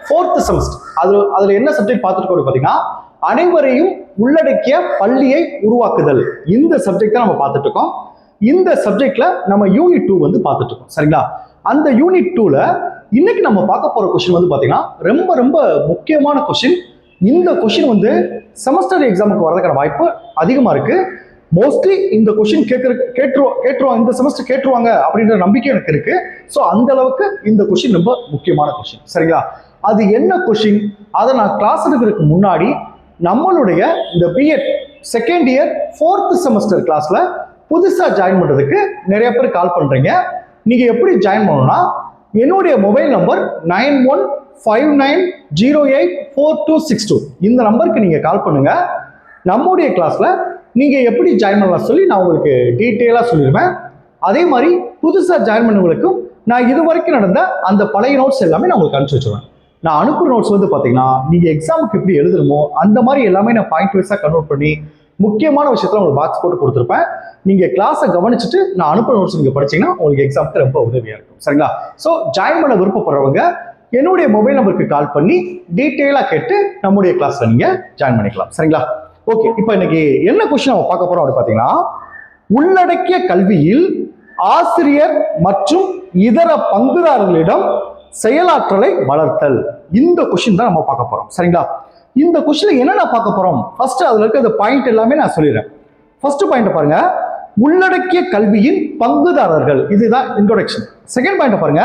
4th semester. அதுல என்ன subject பார்த்துட்டு பார்த்தீங்கன்னா அனைவரையும் உள்ளடக்கிய பள்ளியை உருவாக்குதல். இந்த சப்ஜெக்ட் தான் நம்ம பார்த்துட்டு இருக்கோம். இந்த சப்ஜெக்ட்ல நம்ம யூனிட் 2 வந்து பார்த்துட்டு இருக்கோம். சரிங்களா? அந்த யூனிட் 2ல இன்னைக்கு நம்ம பார்க்க போற கொஸ்டின் வந்து பாத்தீங்கன்னா ரொம்ப ரொம்ப முக்கியமான கொஸ்டின். இந்த கொஸ்டின் வந்து செமஸ்டர் எக்ஸாமுக்கு வரதுக்கான வாய்ப்பு அதிகமா இருக்கு. மோஸ்ட்லி இந்த கொஸ்டின் கேட்டுருவாங்க, இந்த செமஸ்டர் கேட்டுருவாங்க அப்படின்ற நம்பிக்கை எனக்கு இருக்கு. ஸோ அந்த அளவுக்கு இந்த கொஸ்டின் ரொம்ப முக்கியமான கொஸ்டின். சரிங்களா? அது என்ன கொஸ்டின், அதை நான் கிளாஸ் எடுக்கிறதுக்கு முன்னாடி நம்மளுடைய இந்த BEd second year 4th semester கிளாஸ்ல புதுசா ஜாயின் பண்றதுக்கு நிறைய பேர் கால் பண்றீங்க. நீங்க எப்படி ஜாயின் பண்ணணும்னா என்னுடைய மொபைல் நம்பர் 9159084262 இந்த நம்பருக்கு நீங்க கால் பண்ணுங்க. நம்முடைய கிளாஸ்ல நீங்க எப்படி ஜாயின் பண்ணலாம் சொல்லி நான் உங்களுக்கு டீட்டெயிலா சொல்லிடுவேன். அதே மாதிரி புதுசா ஜாயின் பண்ணவங்களுக்கும் நான் இது வரைக்கும் நடந்த அந்த பழைய நோட்ஸ் எல்லாமே நான் உங்களுக்கு அனுப்பிச்சு வச்சிருவேன். நான் அனுப்புற நோட்ஸ் வந்து பாத்தீங்கன்னா நீங்க எக்ஸாமுக்கு எப்படி எழுதணுமோ அந்த மாதிரி எல்லாமே நான் பாயிண்ட் வைஸா கன்வெர்ட் பண்ணி முக்கியமான விஷயத்துல உங்களுக்கு பாக்ஸ் போட்டு கொடுத்துருப்பேன். நீங்க கிளாஸை கவனிச்சுட்டு நான் அனுப்புற நோட்ஸ் நீங்க படிச்சீங்கன்னா உங்களுக்கு எக்ஸாமுக்கு ரொம்ப உதவியா இருக்கும். சரிங்களா? ஸோ ஜாயின் பண்ண விருப்பப்படுறவங்க என்னுடைய மொபைல் நம்பருக்கு கால் பண்ணி டீட்டெயிலா கேட்டு நம்முடைய கிளாஸ்ல நீங்க ஜாயின் பண்ணிக்கலாம். சரிங்களா? ஓகே, இப்போ இன்னைக்கு என்ன கொஸ்டின் நம்ம பார்க்க போறோம் அப்படின்னு பாத்தீங்கன்னா உள்ளடக்கிய கல்வியில் ஆசிரியர் மற்றும் இதர பங்குதாரர்களிடம் செயலாற்றலை வளர்த்தல். இந்த கொஸ்டின் தான் நம்ம பார்க்க போறோம். சரிங்களா? இந்த கொஸ்டின்ல என்னென்ன பார்க்க போறோம், ஃபர்ஸ்ட் அதுல இருக்க பாயிண்ட் எல்லாமே நான் சொல்லிடுறேன். ஃபர்ஸ்ட் பாயிண்ட் பாருங்க, உள்ளடக்கிய கல்வியின் பங்குதாரர்கள். இதுதான் இன்ட்ரோடக்ஷன். செகண்ட் பாயிண்ட் பாருங்க,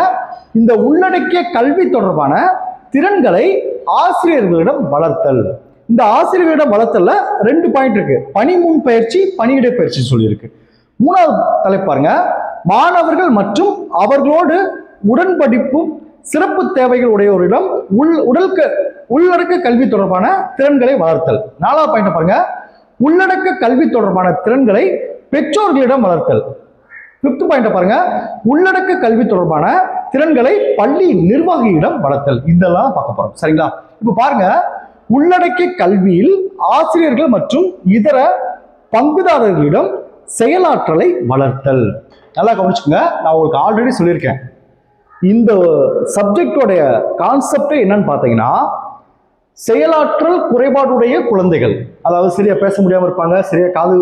இந்த உள்ளடக்கிய கல்வி தொடர்பான திறன்களை ஆசிரியர்களிடம் வளர்த்தல். இந்த ஆசிரியர்களிடம் வளர்த்தல்ல 2 பாயிண்ட் இருக்கு. பணி முன் பயிற்சி, பணியிட பயிற்சி சொல்லியிருக்கு. மூணாவது தலைப்பு பாருங்க, மாணவர்கள் மற்றும் அவர்களோடு உடன்படிப்பும் சிறப்பு தேவைகள் உடையவரிடம் உள்ளடக்க கல்வி தொடர்பான திறன்களை வளர்த்தல். 4வது பாயிண்ட் பாருங்க, உள்ளடக்க கல்வி தொடர்பான திறன்களை பெற்றோர்களிடம் வளர்த்தல். 5th பாயிண்ட் பாருங்க, உள்ளடக்க கல்வி தொடர்பான திறன்களை பள்ளி நிர்வாகியிடம் வளர்த்தல். இதெல்லாம் பார்க்க போறோம். சரிங்களா? இப்ப பாருங்க, உள்ளடக்கிய கல்வியில் ஆசிரியர்கள் மற்றும் இதர பங்குதாரர்களிடம் செயலாற்றலை வளர்த்தல். நல்லா கவனிச்சுக்கோங்க, நான் உங்களுக்கு ஆல்ரெடி சொல்லியிருக்கேன். இந்த சப்ஜெக்டோடைய கான்செப்ட் என்னன்னு பார்த்தீங்கன்னா செயலாற்றல் குறைபாடுடைய குழந்தைகள், அதாவது சரியா பேச முடியாம இருப்பாங்க, சரியா காது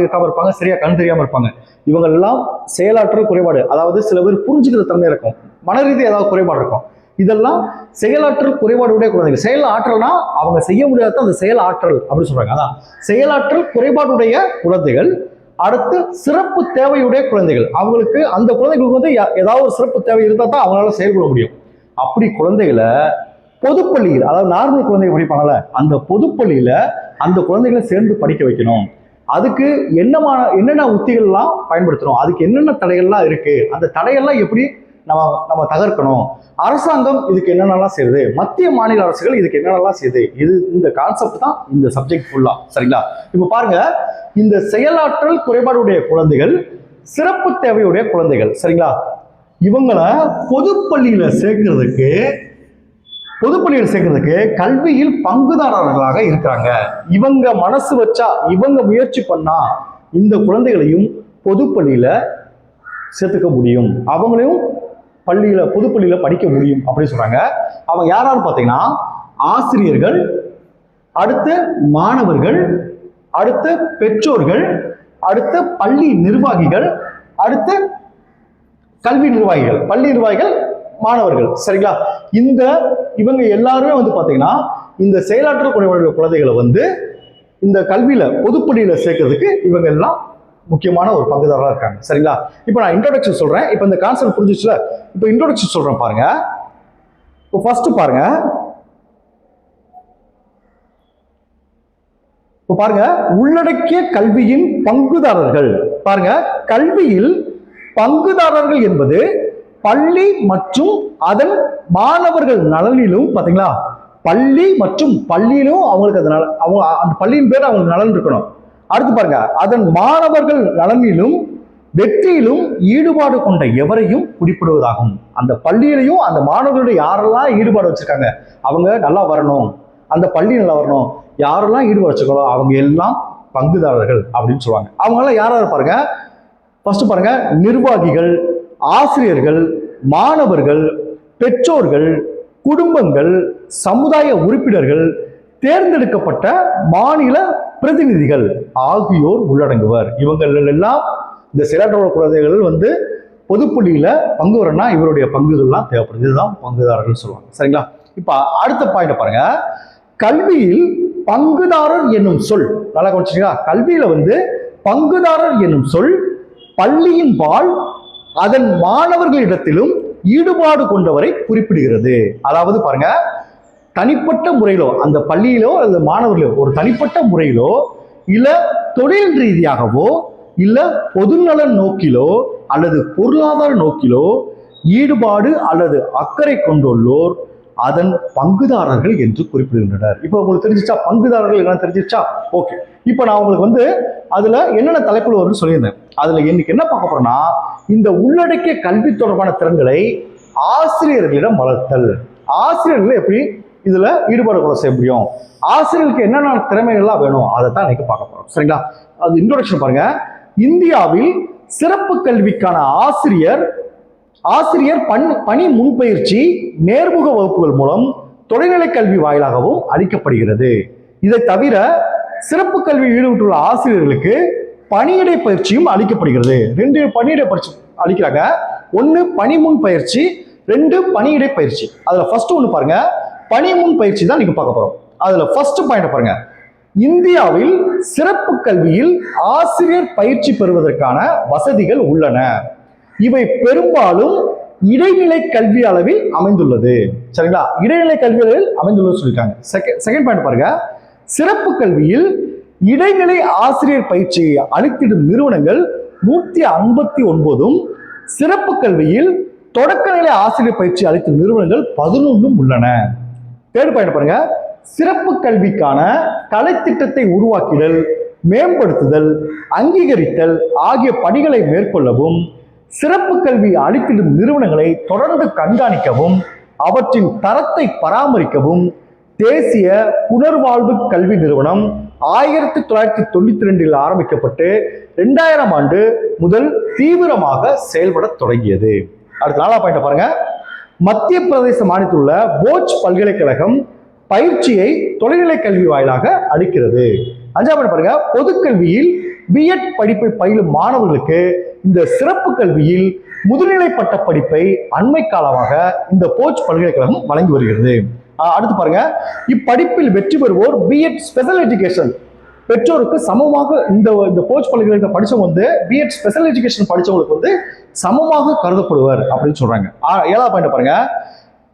கேட்காம இருப்பாங்க, சரியா கண் தெரியாம இருப்பாங்க. இவங்க எல்லாம் செயலாற்றல் குறைபாடு, அதாவது சில பேர் புரிஞ்சுக்கிற தன்மை இருக்கும், மனரீதி ஏதாவது குறைபாடு இருக்கும். இதெல்லாம் செயலாற்றல் குறைபாடுடைய குழந்தைகள். செயல் ஆற்றல்னா அவங்க செய்ய முடியாத அந்த செயல் ஆற்றல் அப்படின்னு சொல்றாங்க. அதான் செயலாற்றல் குறைபாடுடைய குழந்தைகள். அடுத்து சிறப்பு தேவையுடைய குழந்தைகள். அவங்களுக்கு அந்த குழந்தைகளுக்கு வந்து ஏதாவது ஒரு சிறப்பு தேவை இருந்தால் தான் அவங்களால செயல்பட முடியும். அப்படி குழந்தைகளை பொதுப்பள்ளியில், அதாவது நார்மல் குழந்தைகள் படிப்பாங்கல்ல, அந்த பொதுப்பள்ளியில அந்த குழந்தைகளை சேர்ந்து படிக்க வைக்கணும். அதுக்கு என்னென்ன உத்திகள்லாம் பயன்படுத்தணும், அதுக்கு என்னென்ன தடைகள்லாம் இருக்கு, அந்த தடையெல்லாம் எப்படி நம்ம தகர்க்கணும், அரசாங்கம் இதுக்கு என்னென்னலாம் செய்யுது, மத்திய மாநில அரசுகள் இதுக்கு என்னென்னலாம் செய்யுது, இந்த கான்செப்ட் தான் இந்த சப்ஜெக்ட் ஃபுல்லா. சரிங்களா? இப்ப பாருங்க, இந்த செயலாற்றல் குறைபாடுடைய குழந்தைகள், சிறப்பு தேவையுடைய குழந்தைகள். சரிங்களா? இவங்களை பொதுப்பள்ளியில சேர்க்கிறதுக்கு கல்வியில் பங்குதாரர்களாக இருக்கிறாங்க. இவங்க மனசு வச்சா, இவங்க முயற்சி பண்ணா இந்த குழந்தைகளையும் பொதுப்பள்ளியில சேர்த்துக்க முடியும், அவங்களையும் பொதுப்பள்ளியில படிக்க முடியும் அப்படின்னு சொல்றாங்க. அவங்க யாராரு பார்த்தீங்கன்னா ஆசிரியர்கள், அடுத்து மாணவர்கள், அடுத்து பெற்றோர்கள், அடுத்து பள்ளி நிர்வாகிகள், அடுத்து கல்வி நிர்வாகிகள், பள்ளி நிர்வாகிகள், மாணவர்கள். சரிங்களா? இவங்க எல்லாருமே வந்து பாத்தீங்கன்னா இந்த செயலாற்றல் குறைபாடுள்ள குழந்தைகளை வந்து இந்த கல்வியில பொதுப்பள்ளியில சேர்க்கறதுக்கு இவங்க எல்லாம் முக்கியமான ஒரு பங்குதாரராக இருக்காங்க. சரிங்களா? இப்போ நான் இன்ட்ரோடக்ஷன் சொல்றேன். இப்போ இந்த கான்செப்ட் புரிஞ்சிச்சுல, இப்போ இன்ட்ரோடக்ஷன் சொல்றேன் பாருங்க. இப்போ ஃபர்ஸ்ட் பாருங்க, உள்ளடக்கிய கல்வியின் பங்குதாரர்கள். பாருங்க, கல்வியில் பங்குதாரர்கள் என்பது பள்ளி மற்றும் அதன் மாணவர்கள் நலனிலும், பாத்தீங்களா, பள்ளி மற்றும் பள்ளியிலும் அவங்களுக்கு அந்த பள்ளியின் பேர் அவங்களுக்கு நலன் இருக்கணும். அடுத்து பாருங்க, அதன் மாணவர்கள் நலனிலும் வெற்றியிலும் ஈடுபாடு கொண்ட எவரையும் குறிப்பிடுவதாகும். அந்த பள்ளியிலையும் அந்த மாணவர்களுடைய யாரெல்லாம் ஈடுபாடு வச்சிருக்காங்க அவங்க நல்லா வரணும், அந்த பள்ளி நல்லா வரணும், யாரெல்லாம் ஈடுபாடு வச்சிருக்கோ அவங்க எல்லாம் பங்குதாரர்கள் அப்படின்னு சொல்லுவாங்க. அவங்க எல்லாம் யாராவது பாருங்க, ஃபர்ஸ்ட் பாருங்க, நிர்வாகிகள், ஆசிரியர்கள், மாணவர்கள், பெற்றோர்கள், குடும்பங்கள், சமுதாய உறுப்பினர்கள், தேர்ந்தெடுக்கப்பட்ட மாநில பிரதிநிதிகள் ஆகியோர் உள்ளடங்குவர். இவங்கள் எல்லாம் இந்த செயலாற்ற குழந்தைகள் வந்து பொதுப்புள்ளியில பங்கு வரனா இவருடைய பங்குகள்லாம் தேவைப்படுது. இதுதான் பங்குதாரர்கள் சொல்லுவாங்க. சரிங்களா? இப்ப அடுத்த பாயிண்ட் பாருங்க. கல்வியில் பங்குதாரர் என்னும் சொல் நல்லா கவனிச்சிங்களா? கல்வியில வந்து பங்குதாரர் என்னும் சொல் பள்ளியின் பால் அதன் மாணவர்களிடத்திலும் ஈடுபாடு கொண்டவரை குறிப்பிடுகிறது. அதாவது பாருங்க, தனிப்பட்ட முறையிலோ அந்த பள்ளியிலோ அல்லது மாணவர்களோ ஒரு தனிப்பட்ட முறையிலோ இல்ல தொழில் ரீதியாகவோ இல்ல பொதுநலன் நோக்கிலோ அல்லது பொருளாதார நோக்கிலோ ஈடுபாடு அல்லது அக்கறை கொண்டுள்ளோர் அதன் பங்குதாரர்கள் என்று குறிப்பிடுகின்றனர். இப்போ உங்களுக்கு தெரிஞ்சிச்சா பங்குதாரர்கள் என்ன தெரிஞ்சிச்சா? ஓகே. இப்போ நான் உங்களுக்கு வந்து அதுல என்னென்ன தலைப்புகள் வரும்னு சொல்லியிருந்தேன். அதுல இன்னைக்கு என்ன பார்க்க போறோம்னா, இந்த உள்ளடக்கிய கல்வி தொடர்பான திறன்களை ஆசிரியர்களிடம் வளர்த்தல். ஆசிரியர்கள் எப்படி இதுல ஈடுபாடு கொள்ள செய்ய முடியும், ஆசிரியர்களுக்கு என்னென்ன திறமைகள்லாம் வேணும், அதை தான் இன்னைக்கு பார்க்க போறோம். சரிங்களா? அது இன்ட்ரோடக்ஷன் பாருங்க. இந்தியாவில் சிறப்பு கல்விக்கான ஆசிரியர் பணி முன்பயிற்சி நேர்முக வகுப்புகள் மூலம் தொலைநிலை கல்வி வாயிலாகவும் அளிக்கப்படுகிறது. இதை தவிர சிறப்பு கல்வி ஈடுபட்டுள்ள ஆசிரியர்களுக்கு பணியிடை பயிற்சியும் அளிக்கப்படுகிறது. 2 பணியிடை பயிற்சி அளிக்கிறாங்க. 1 பணி முன் பயிற்சி, 2 பணியிடை பயிற்சி. அதுல ஃபர்ஸ்ட் ஒன்று பாருங்க, பணி முன் பயிற்சி தான் நீங்க பார்க்க போறோம். அதுல ஃபர்ஸ்ட் பாயிண்ட் பாருங்க. இந்தியாவில் சிறப்பு கல்வியில் ஆசிரியர் பயிற்சி பெறுவதற்கான வசதிகள் உள்ளன. இவை பெரும்பாலும் இடைநிலை கல்வி அளவில் அமைந்துள்ளது. சரிங்களா? இடைநிலை கல்வி அளவில் அமைந்துள்ளது சொல்லியிருக்காங்க. செகண்ட் பாயிண்ட் பாருங்க. சிறப்பு கல்வியில் இடைநிலை ஆசிரியர் பயிற்சி அளித்திடும் நிறுவனங்கள் 159, சிறப்பு கல்வியில் தொடக்கநிலை ஆசிரியர் பயிற்சி அளிக்கும் நிறுவனங்கள் 11 உள்ளன. தேர்ட் பாயிண்ட் பாருங்க. சிறப்பு கல்விக்கான கலைத்திட்டத்தை உருவாக்குதல், மேம்படுத்துதல், அங்கீகரித்தல் ஆகிய பணிகளை மேற்கொள்ளவும், சிறப்பு கல்வி அளித்திடும் நிறுவனங்களை தொடர்ந்து கண்காணிக்கவும், அவற்றின் தரத்தை பராமரிக்கவும் தேசிய புனர்வாழ்வு கல்வி நிறுவனம் 1992 ஆரம்பிக்கப்பட்டு 2000 ஆண்டு முதல் தீவிரமாக செயல்பட தொடங்கியது. அடுத்த 4ஆம் பாயிண்ட் பாருங்க. மத்திய பிரதேச மாநிலத்தில் உள்ள போஜ் பல்கலைக்கழகம் பயிற்சியை தொலைநிலை கல்வி வாயிலாக அளிக்கிறது. 5ஆம் பாயிண்ட் பாருங்க. பொதுக்கல்வியில் பிஎட் படிப்பை பயிலும் மாணவர்களுக்கு இந்த சிறப்பு கல்வியில் முதுநிலை பட்ட படிப்பை அண்மை காலமாக இந்த போஜ் பல்கலைக்கழகம் வழங்கி வருகிறது. அடுத்து பாருங்க. இப்படிப்பில் வெற்றி பெறுவோர் பிஎட் ஸ்பெஷல் எஜுகேஷன் பெற்றோருக்கு சமமாக இந்த போஜ் பல்கலைக்கழகம் படிச்சவங்க வந்து பிஎட் ஸ்பெஷல் எஜுகேஷன் படிச்சவங்களுக்கு வந்து சமமாக கருதப்படுவர் அப்படின்னு சொல்றாங்க. 7ஆம் பாயிண்ட் பாருங்க.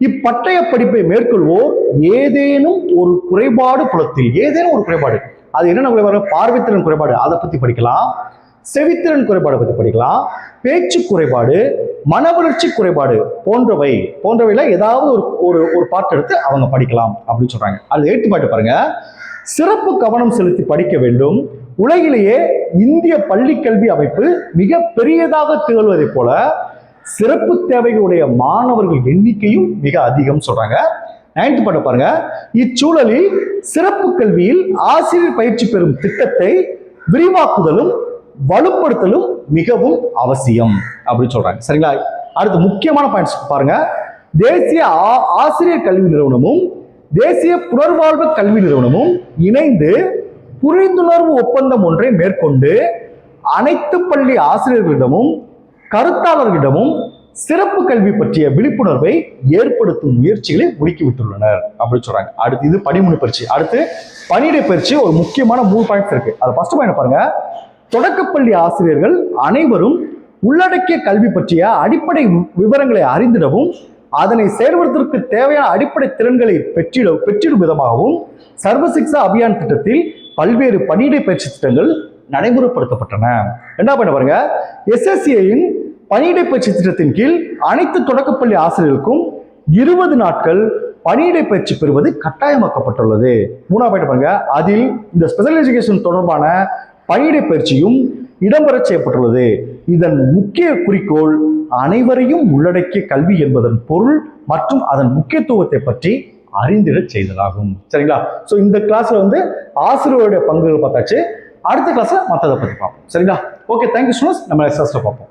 இப்பட்டய படிப்பை மேற்கொள்வோர் ஏதேனும் ஒரு குறைபாடு புலத்தில், ஏதேனும் ஒரு குறைபாடு, அது என்னென்ன குறைபாடு? பார்வைத்திறன் குறைபாடு, அதை பத்தி படிக்கலாம். செவித்திறன் குறைபாடு பத்தி படிக்கலாம். பேச்சு குறைபாடு, மனவளர்ச்சி குறைபாடு போன்றவைல ஏதாவது ஒரு பார்ட் எடுத்து அவங்க படிக்கலாம் அப்படின்னு சொல்றாங்க. அது 8th பாயிண்ட் பாருங்க. சிறப்பு கவனம் செலுத்தி படிக்க வேண்டும். உலகிலேயே இந்திய பள்ளி கல்வி அமைப்பு மிக பெரியதாக திகழ்வதை போல சிறப்பு தேவைகளுடைய மாணவர்கள் எண்ணிக்கையும் மிக அதிகம் சொல்றாங்க. 9th பாயிண்ட் பாருங்க. இச்சூழலில் சிறப்பு கல்வியில் ஆசிரியர் பயிற்சி பெறும் திட்டத்தை விரிவாக்குதலும் வலுப்படுத்தலும் மிகவும் அவசியம் அப்படின்னு சொல்றாங்க. சரிங்களா? அடுத்து முக்கியமான பாயிண்ட்ஸ் பாருங்க. தேசிய ஆசிரியர் கல்வி நிறுவனமும் தேசிய புனர்வாழ்வு கல்வி நிறுவனமும் இணைந்து புரிந்துணர்வு ஒப்பந்தம் ஒன்றை மேற்கொண்டு அனைத்து பள்ளி ஆசிரியர்களிடமும் கருத்தாளர்களிடமும் சிறப்பு கல்வி பற்றிய விழிப்புணர்வை ஏற்படுத்தும் முயற்சிகளை முடுக்கிவிட்டுள்ளனர் அப்படின்னு சொல்றாங்க. அடுத்து இது பணிமுறை பயிற்சி. அடுத்து பணியிடை பயிற்சி. ஒரு முக்கியமான 3 பாயிண்ட்ஸ் இருக்கு. அது ஃபர்ஸ்ட் பாயிண்ட் பாருங்க. தொடக்கப்பள்ளி ஆசிரியர்கள் அனைவரும் உள்ளடக்கிய கல்வி பற்றிய அடிப்படை விவரங்களை அறிந்திடவும் அதனை செயல்படுத்துவதற்கு தேவையான அடிப்படை திறன்களை பெற்றிடும் விதமாகவும் சர்வசிக்ஷா அபியான் திட்டத்தில் பல்வேறு பணியிடை பயிற்சி திட்டங்கள் நடைமுறைப்படுத்தப்பட்டன. 2ஆம் பாயிண்ட் பாருங்க. SSCIயின் பணியிடை பயிற்சி திட்டத்தின் கீழ் அனைத்து தொடக்கப்பள்ளி ஆசிரியர்களுக்கும் 20 நாட்கள் பணியிடை பயிற்சி பெறுவது கட்டாயமாக்கப்பட்டுள்ளது. 3ஆம் பாயிண்ட் பாருங்க. அதில் இந்த ஸ்பெஷல் எஜுகேஷன் தொடர்பான பணியிடை பயிற்சியும் இடம்பெற செய்யப்பட்டுள்ளது. இதன் முக்கிய குறிக்கோள் அனைவரையும் உள்ளடக்கிய கல்வி என்பதன் பொருள் மற்றும் அதன் முக்கியத்துவத்தை பற்றி அறிந்திட செய்தலாகும். சரிங்களா? ஸோ இந்த கிளாஸ்ல வந்து ஆசிரியருடைய பங்குகள் பார்த்தாச்சு. அடுத்த கிளாஸ்ல மற்றதை பற்றி பார்ப்போம். சரிங்களா? Okay, thank you students. நம்ம நெக்ஸ்ட் கிளாஸ்ல பார்ப்போம்.